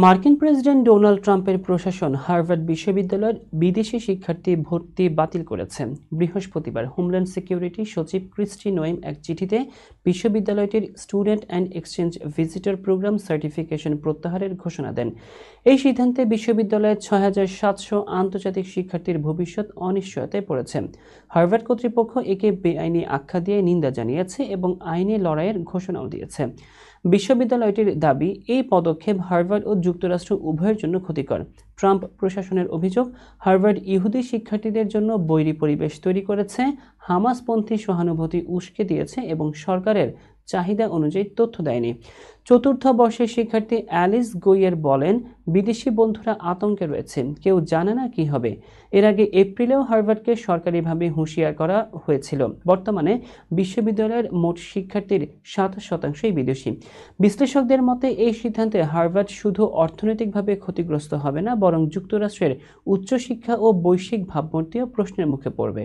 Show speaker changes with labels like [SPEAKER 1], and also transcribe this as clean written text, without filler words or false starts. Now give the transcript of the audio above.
[SPEAKER 1] মার্কিন president Donald ট্রাম্পের প্রশাসন হার্ভার্ড বিশ্ববিদ্যালয়ের বিদেশি শিক্ষার্থী ভর্তি বাতিল করেছে। বৃহস্পতিবার হোমল্যান্ড সিকিউরিটি সচিব ক্রিস্টি নোয়েম এক চিঠিতে বিশ্ববিদ্যালয়টির student and exchange visitor program certification প্রত্যাহারের ঘোষণা দেন। এই সিদ্ধান্তে বিশ্ববিদ্যালয়ের ৬,৭০০ আন্তর্জাতিক শিক্ষার্থীর ভবিষ্যৎ অনিশ্চয়তায় পড়েছে। হার্ভার্ড কর্তৃপক্ষ একে বেআইনি আখ্যা দিয়ে নিন্দা জানিয়েছে এবং আইনি লড়াইয়ের ঘোষণাও দিয়েছে। বিশ্ববিদ্যালয়টির দাবি, এই পদক্ষেপ হার্ভার্ড ও যুক্তরাষ্ট্র উভয়ের জন্য ক্ষতিকর। ট্রাম্প প্রশাসনের অভিযোগ, হার্ভার্ড ইহুদি শিক্ষার্থীদের জন্য বৈরী পরিবেশ তৈরি করেছে, হামাসপন্থী সহানুভূতি উস্কে দিয়েছে এবং সরকারের চাহিদা অনুযায়ী তথ্য দেয়নি। চতুর্থ বর্ষের শিক্ষার্থী অ্যালিস গোইয়ের বলেন, বিদেশি বন্ধুরা আতঙ্কে রয়েছে, কেউ জানে না কি হবে। এর আগে এপ্রিলেও হার্ভার্ডকে সরকারিভাবে হুঁশিয়ার করা হয়েছিল। বর্তমানে বিশ্ববিদ্যালয়ের মোট শিক্ষার্থীর 7% বিদেশি। বিশ্লেষকদের মতে এই সিদ্ধান্তে হার্ভার্ড শুধু অর্থনৈতিকভাবে ক্ষতিগ্রস্ত হবে না, বরং যুক্তরাষ্ট্রের উচ্চশিক্ষা ও বৈশ্বিক ভাবমূর্তিও প্রশ্নের মুখে পড়বে।